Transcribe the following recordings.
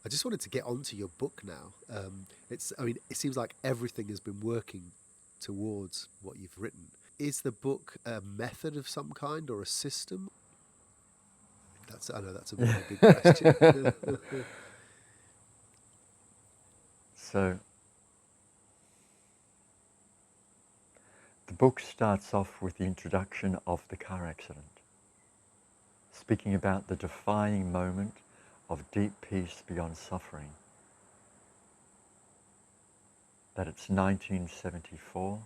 I just wanted to get onto your book now. I mean, it seems like everything has been working towards what you've written. Is the book a method of some kind or a system? I know that's a very big question. So the book starts off with the introduction of the car accident, speaking about the defining moment of deep peace beyond suffering, that it's 1974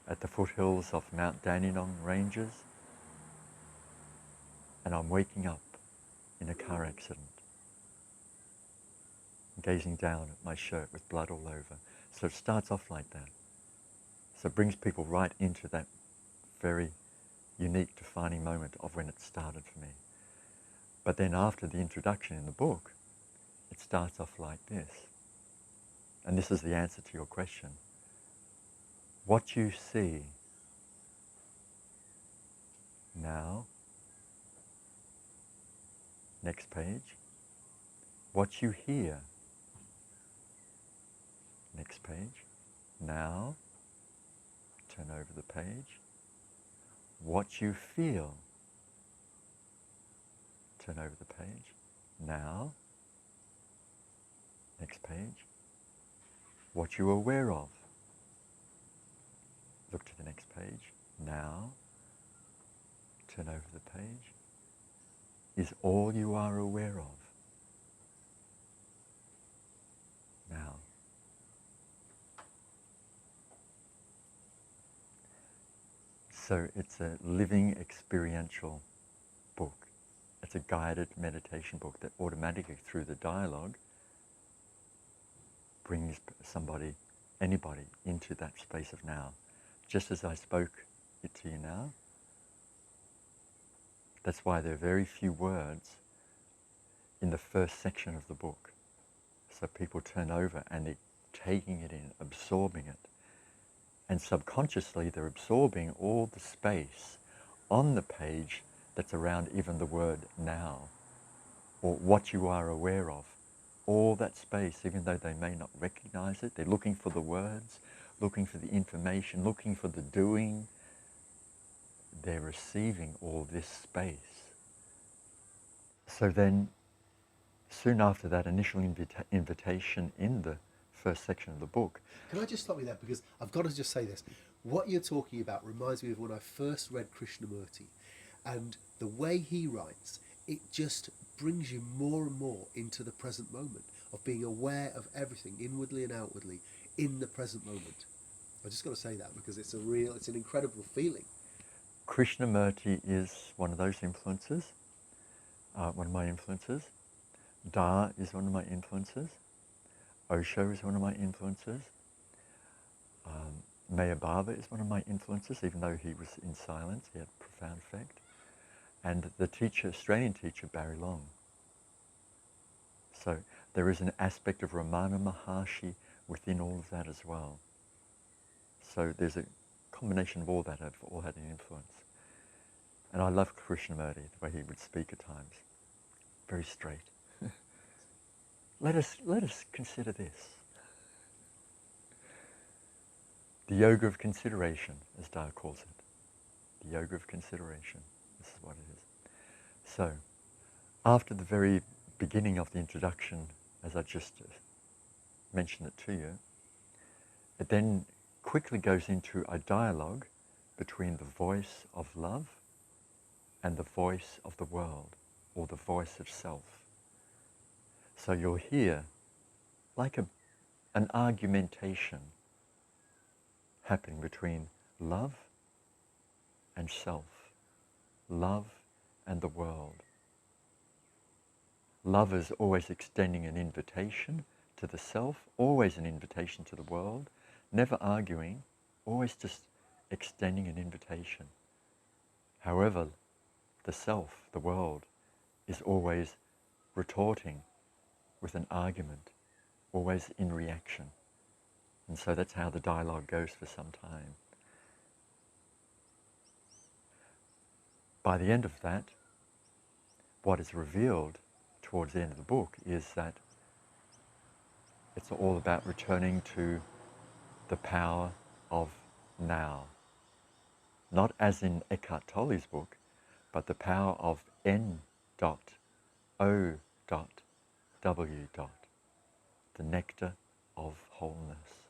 at the foothills of Mount Dandenong Ranges, and I'm waking up in a car accident, gazing down at my shirt with blood all over. So it starts off like that. So it brings people right into that very unique defining moment of when it started for me. But then after the introduction in the book, it starts off like this. And this is the answer to your question. What you see now, next page. What you hear, next page. Now, turn over the page. What you feel, turn over the page. Now, next page. What you're aware of, look to the next page. Now, turn over the page. Is all you are aware of. Now. So it's a living experiential book. It's a guided meditation book that automatically, through the dialogue, brings somebody, anybody, into that space of now. Just as I spoke it to you now. That's why there are very few words in the first section of the book. So people turn over and they're taking it in, absorbing it. And subconsciously they're absorbing all the space on the page that's around even the word now, or what you are aware of. All that space, even though they may not recognize it, they're looking for the words, looking for the information, looking for the doing. They're receiving all this space. So then, soon after that initial invitation in the first section of the book. Can I just stop you there? Because I've got to just say this. What you're talking about reminds me of when I first read Krishnamurti. And the way he writes, it just brings you more and more into the present moment of being aware of everything, inwardly and outwardly, in the present moment. I just got to say that because it's an incredible feeling. Krishnamurti is one of those influences, one of my influences. Da is one of my influences. Osho is one of my influences. Mayabhava is one of my influences, even though he was in silence, he had a profound effect. And the teacher, Australian teacher, Barry Long. So there is an aspect of Ramana Maharshi within all of that as well. So there's a combination of all that have all had an influence. And I love Krishnamurti, the way he would speak at times. Very straight. Let us consider this. The yoga of consideration, as Dao calls it. The yoga of consideration. This is what it is. So, after the very beginning of the introduction, as I just mentioned it to you, it then quickly goes into a dialogue between the voice of love and the voice of the world, or the voice of self. So you'll hear like an argumentation happening between love and self, love and the world. Love is always extending an invitation to the self, always an invitation to the world, never arguing, always just extending an invitation. However, the self, the world, is always retorting with an argument, always in reaction. And so that's how the dialogue goes for some time. By the end of that, what is revealed towards the end of the book is that it's all about returning to the power of now. Not as in Eckhart Tolle's book, but the power of N dot O dot W dot, the nectar of wholeness,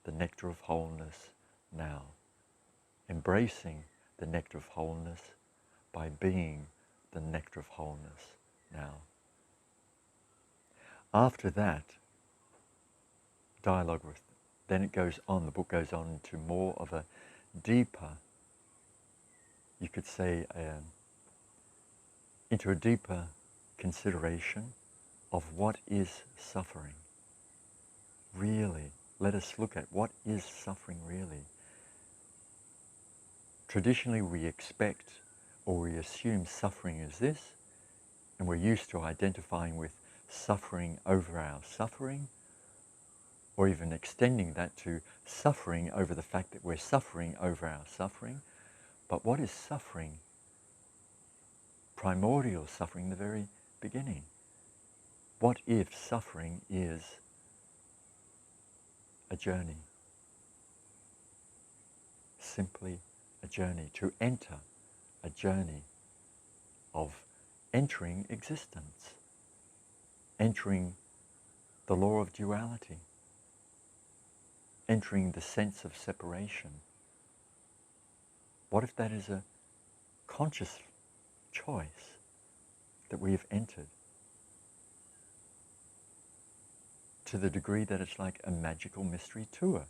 the nectar of wholeness now. Embracing the nectar of wholeness by being the nectar of wholeness now. After that, dialogue with, then it goes on, the book goes on to more of a deeper, you could say, into a deeper consideration of what is suffering. Really, let us look at what is suffering really. Traditionally we expect or we assume suffering is this, and we're used to identifying with suffering over our suffering, or even extending that to suffering over the fact that we're suffering over our suffering. But what is suffering? Primordial suffering, the very beginning. What if suffering is a journey? Simply a journey, to enter a journey of entering existence, entering the law of duality, entering the sense of separation. What if that is a conscious choice that we have entered, to the degree that it's like a magical mystery tour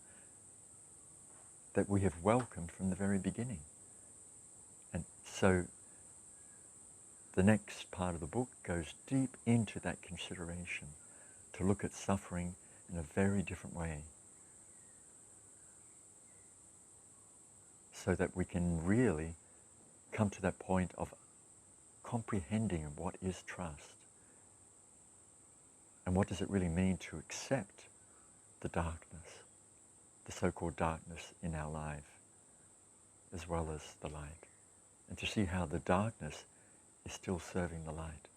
that we have welcomed from the very beginning? And so the next part of the book goes deep into that consideration, to look at suffering in a very different way, so that we can really come to that point of comprehending what is trust, and what does it really mean to accept the darkness, the so-called darkness in our life, as well as the light, and to see how the darkness is still serving the light.